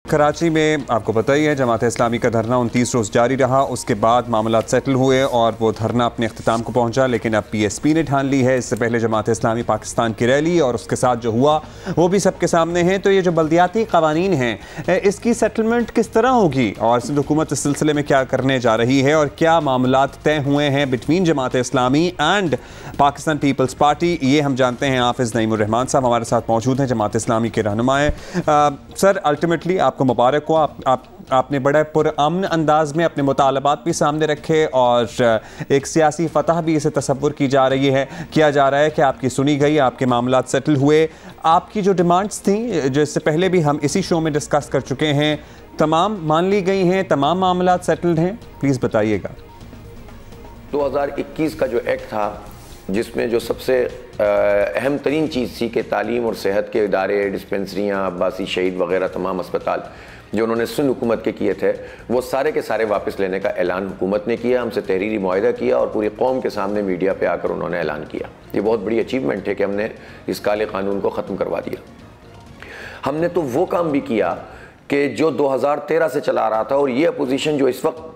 कराची में आपको पता ही है जमात इस्लामी का धरना 29 रोज़ जारी रहा। उसके बाद मामला सेटल हुए और वो धरना अपने अख्ताम को पहुंचा, लेकिन अब PSP ने ठान ली है। इससे पहले जमात इस्लामी पाकिस्तान की रैली और उसके साथ जो हुआ वो भी सबके सामने है। तो ये जो बल्दियाती क़वानीन हैं इसकी सेटलमेंट किस तरह होगी और सिंध हुकूमत इस सिलसिले में क्या करने जा रही है और क्या मामलात तय हुए हैं between Jamaat Islami and Pakistan Peoples Party, ये हम जानते हैं। हाफिज़ नईमुर रहमान साहब हमारे साथ मौजूद हैं, जमात इस्लामी के रहनुमा हैं। सर, अल्टीमेटली आपको मुबारक हो, आपने बड़े पुरअमन अंदाज में अपने मुतालबात भी सामने रखे और एक सियासी फतह भी इसे तसव्वुर किया जा रहा है कि आपकी सुनी गई, आपके मामलात सेटल हुए। आपकी जो डिमांड्स थी, जिससे पहले भी हम इसी शो में डिस्कस कर चुके हैं, तमाम मान ली गई हैं, तमाम मामलात सेटल्ड हैं? प्लीज़ बताइएगा। 2021 का जो एक्ट था जिसमें जो सबसे अहम तरीन चीज़ थी कि तालीम और सेहत के इदारे, डिस्पेंसरियाँ, अब्बासी शहीद वगैरह तमाम अस्पताल जो उन्होंने सिंध हुकूमत के किए थे वो सारे के सारे वापस लेने का ऐलान हुकूमत ने किया, हमसे तहरीरी मुआहिदा किया और पूरी कौम के सामने मीडिया पे आकर उन्होंने ऐलान किया। ये बहुत बड़ी अचीवमेंट है कि हमने इस काले कानून को ख़त्म करवा दिया। हमने तो वो काम भी किया कि जो 2013 से चला रहा था, और ये अपोजिशन जो इस वक्त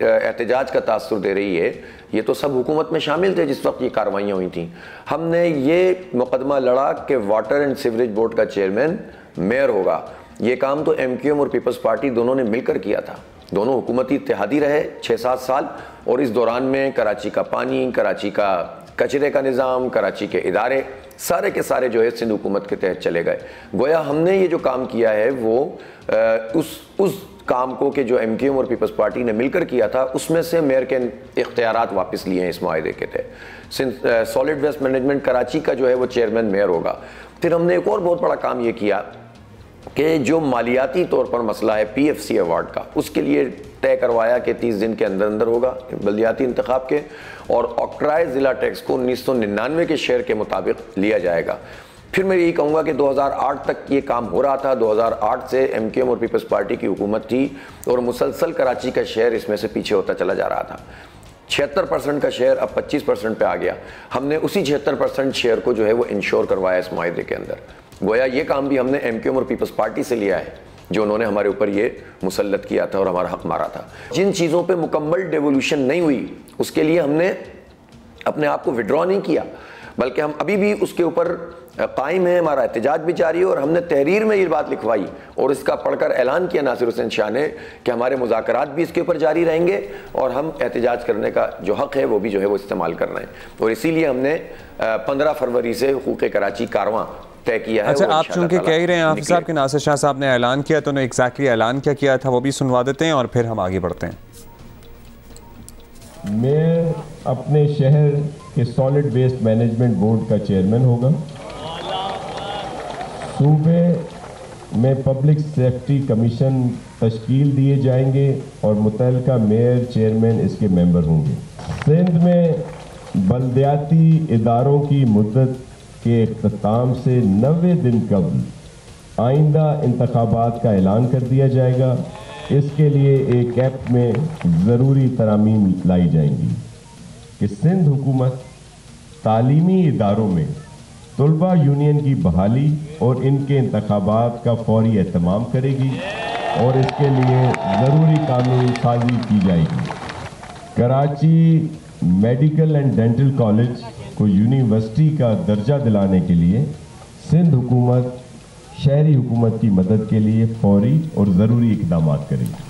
एहतजाज का तासुर दे रही है, ये तो सब हुकूमत में शामिल थे जिस वक्त ये कार्रवाइयाँ हुई थी। हमने ये मुकदमा लड़ा कि वाटर एंड सीवरेज बोर्ड का चेयरमैन मेयर होगा। ये काम तो MQM और पीपल्स पार्टी दोनों ने मिलकर किया था। दोनों हुकूमती इत्तेहादी रहे 6-7 साल, और इस दौरान में कराची का पानी, कराची का कचरे का निज़ाम, कराची के इदारे सारे के सारे जो है सिंध हुकूमत के तहत चले गए। गोया हमने ये जो काम किया है वो उस काम को कि जो MQM और पीपल्स पार्टी ने मिलकर किया था उसमें से मेयर के इख्तियारात वापस लिए हैं इस मुआहदे के तहत। सॉलिड वेस्ट मैनेजमेंट कराची का जो है वो चेयरमैन मेयर होगा। फिर हमने एक और बहुत बड़ा काम ये किया कि जो मालियाती तौर पर मसला है PFC अवार्ड का, उसके लिए तय करवाया कि 30 दिन के अंदर अंदर होगा बल्दियाती इंतखाब के, और ऑक्ट्राय ज़िला टैक्स को 1999 के शेयर के मुताबिक लिया जाएगा। फिर मैं यही कहूँगा कि 2008 तक ये काम हो रहा था। 2008 से MQM और पीपल्स पार्टी की हुकूमत थी और मुसलसल कराची का शेयर इसमें से पीछे होता चला जा रहा था। 76% का शेयर अब 25% पे आ गया। हमने उसी 76% शेयर को जो है वो इंश्योर करवाया इस मुआहदे के अंदर। गोया ये काम भी हमने MQM और पीपल्स पार्टी से लिया है जो उन्होंने हमारे ऊपर ये मुसल्लत किया था और हमारा हक मारा था। जिन चीज़ों पे मुकम्मल डेवोल्यूशन नहीं हुई उसके लिए हमने अपने आप को विड्रॉ नहीं किया, बल्कि हम अभी भी उसके ऊपर कायम है। हमारा एहतजाज भी जारी है और हमने तहरीर में ये बात लिखवाई और इसका पढ़कर ऐलान किया नासिर हुसैन शाह ने कि हमारे मुज़ाकरात भी इसके ऊपर जारी रहेंगे और हम एहतजाज करने का जो हक़ है वो भी जो है वो इस्तेमाल कर रहे हैं। और इसीलिए हमने 15 फरवरी से हुकूक़ कराची कारवां तय किया है। अच्छा, आप चूंकि कह ही रहे हैं हाफिज़ साहब कि नासिर शाह साहब ने ऐलान किया, तो उन्होंने एग्जैक्टली ऐलान क्या किया था वो भी सुनवा देते हैं और फिर हम आगे बढ़ते हैं। मैं अपने शहर के सॉलिड वेस्ट मैनेजमेंट बोर्ड का चेयरमैन होगा। सूबे में पब्लिक सेफ्टी कमीशन तश्कील दिए जाएंगे और मुतल्लिका मेयर चेयरमैन इसके मेंबर होंगे। सिंध में बल्दियाती इदारों की मुद्दत के इख्तिताम से 90 दिन कबल आइंदा इंतखाबात का ऐलान कर दिया जाएगा। इसके लिए एक एक्ट में ज़रूरी तरामीम लाई जाएंगी कि सिंध हुकूमत तालीमी इदारों में तलबा यूनियन की बहाली और इनके इंतखाबात का फौरी एहतमाम करेगी और इसके लिए ज़रूरी कानून साजी की जाएगी। Karachi medical and dental college को यूनिवर्सिटी का दर्जा दिलाने के लिए सिंध हुकूमत शहरी हुकूमत की मदद के लिए फौरी और ज़रूरी इक़दाम करेगी।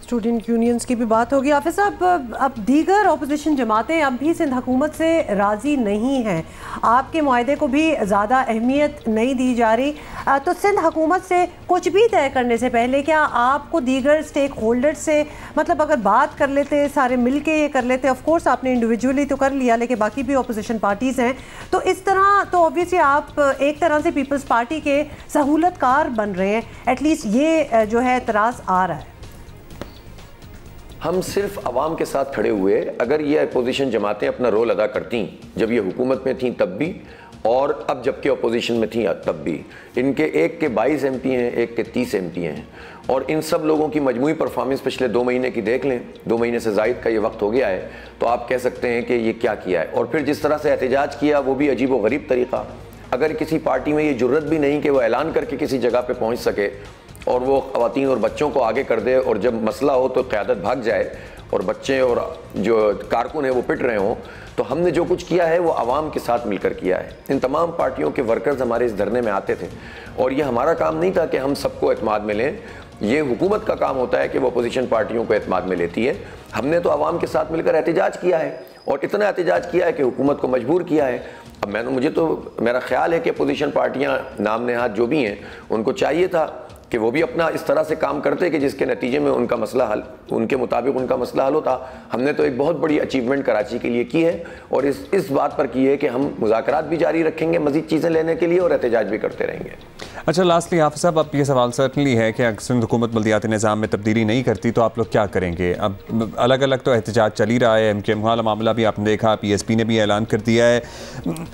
स्टूडेंट यूनियंस की भी बात होगी। हाफिज़ साहब, अब दीगर अपोजिशन जमातें अब भी सिंध हुकूमत से राज़ी नहीं हैं, आपके मुआहदे को भी ज़्यादा अहमियत नहीं दी जा रही, तो सिंध हुकूमत से कुछ भी तय करने से पहले क्या आपको दीगर स्टेक होल्डर्स से, मतलब अगर बात कर लेते, सारे मिल के ये कर लेते, ऑफ कोर्स आपने इंडिविजुअली तो कर लिया लेकिन बाकी भी अपोजिशन पार्टीज़ हैं, तो इस तरह तो ऑब्वियसली आप एक तरह से पीपल्स पार्टी के सहूलतकार बन रहे हैं, एटलीस्ट ये जो है एतराज़ आ रहा है। हम सिर्फ अवाम के साथ खड़े हुए। अगर ये अपोजिशन जमातें अपना रोल अदा करती जब ये हुकूमत में थी तब भी, और अब जबकि अपोजिशन में थी तब भी, इनके एक के 22 MP हैं, एक के 30 MP हैं, और इन सब लोगों की मजमूई परफॉर्मेंस पिछले 2 महीने की देख लें, 2 महीने से ज़ायद का ये वक्त हो गया है, तो आप कह सकते हैं कि ये क्या किया है। और फिर जिस तरह से एहतजाज किया वो भी अजीब व गरीब तरीक़ा। अगर किसी पार्टी में ये जुर्रत भी नहीं कि वो ऐलान करके किसी जगह पे पहुंच सके और वो ख़वातीन और बच्चों को आगे कर दे, और जब मसला हो तो क़यादत भाग जाए और बच्चे और जो कारकुन है वो पिट रहे हों, तो हमने जो कुछ किया है वो आवाम के साथ मिलकर किया है। इन तमाम पार्टियों के वर्कर्स हमारे इस धरने में आते थे, और ये हमारा काम नहीं था कि हम सबको एतमाद में लें, ये हुकूमत का काम होता है कि वो अपोजिशन पार्टियों को एतमाद में लेती है। हमने तो आवाम के साथ मिलकर एहतजाज किया है, और इतना एहतजाज किया है कि हुकूमत को मजबूर किया है। अब मेरा ख्याल है कि अपोजिशन पार्टियाँ नाम नेहाद जो भी हैं, उनको चाहिए था कि वो भी अपना इस तरह से काम करते कि जिसके नतीजे में उनका मसला हल, उनके मुताबिक उनका मसला हल होता। हमने तो एक बहुत बड़ी अचीवमेंट कराची के लिए की है, और इस बात पर की है कि हम मुज़ाकरात भी जारी रखेंगे मज़ीद चीज़ें लेने के लिए, और एहतजाज भी करते रहेंगे। अच्छा, लास्टली हाफिज़ साहब, अब ये सवाल सर्टनली है कि अगर सिंध हुकूमत बल्दियाती निज़ाम में तब्दीली नहीं करती तो आप लोग क्या करेंगे? अब अलग अलग तो एहतजाज चल ही रहा है, MKM वाला मामला भी आपने देखा, PSP ने भी ऐलान कर दिया है।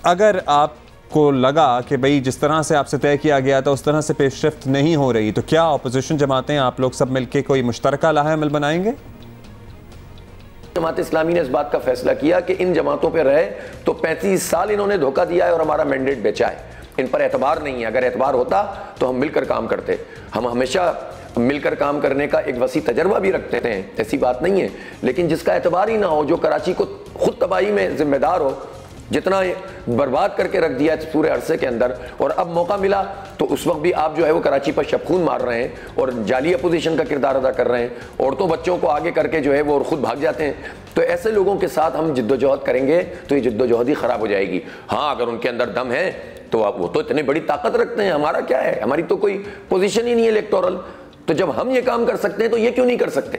अगर आप को लगा कि भाई जिस तरह से आपसे तय किया गया था उस तरह से पेशरफ्त नहीं हो रही, तो क्या अपोजिशन जमातें आप लोग सब मिलकर कोई मुश्तरका लाहा-ए-अमल बनाएंगे? जमात इस्लामी ने इस बात का फैसला किया कि इन जमातों पर रहे तो 35 साल इन्होंने धोखा दिया है और हमारा मैंडेट बेचा है, इन पर एतबार नहीं है। अगर एतबार होता तो हम मिलकर काम करते। हम हमेशा मिलकर काम करने का एक वसी तजर्बा भी रखते हैं, ऐसी बात नहीं है, लेकिन जिसका एतबार ही ना हो, जो कराची को खुद तबाही में जिम्मेदार हो, जितना बर्बाद करके रख दिया इस पूरे अरसे के अंदर, और अब मौका मिला तो उस वक्त भी आप जो है वो कराची पर शबखून मार रहे हैं और जाली अपोजिशन का किरदार अदा कर रहे हैं, औरतों बच्चों को आगे करके जो है वो खुद भाग जाते हैं। तो ऐसे लोगों के साथ हम जिद्दोजहद करेंगे तो ये जिद्दोजहद ही खराब हो जाएगी। हाँ, अगर उनके अंदर दम है तो वो तो इतनी बड़ी ताकत रखते हैं, हमारा क्या है, हमारी तो कोई पोजीशन ही नहीं है इलेक्टोरल। तो जब हम ये काम कर सकते हैं तो ये क्यों नहीं कर सकते?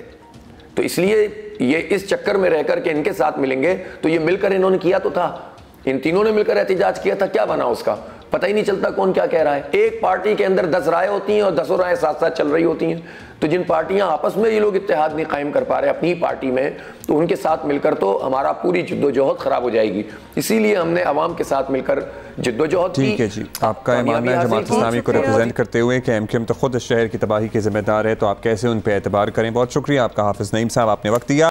तो इसलिए ये इस चक्कर में रहकर के इनके साथ मिलेंगे, तो ये मिलकर इन्होंने किया तो था, इन तीनों ने मिलकर एहतजाज किया था, क्या बना उसका पता ही नहीं चलता कौन क्या कह रहा है। एक पार्टी के अंदर 10 राय होती हैं और 10 राय साथ साथ चल रही होती हैं। तो जिन पार्टियां आपस में ये लोग इत्तेहाद नहीं कायम कर पा रहे अपनी ही पार्टी में, तो उनके साथ मिलकर तो हमारा पूरी जिद्दोजहद खराब हो जाएगी। इसीलिए हमने आवाम के साथ मिलकर जिद्दोजहद की। ठीक है जी, आपका ये मानना है जमात इस्लामी को रिप्रेजेंट करते हुए कि MKM तो खुद इस शहर की तबाही के जिम्मेदार है, तो आप कैसे उन पर एतबार करें। बहुत शुक्रिया आपका हाफिज़ नईम साहब, आपने वक्त दिया।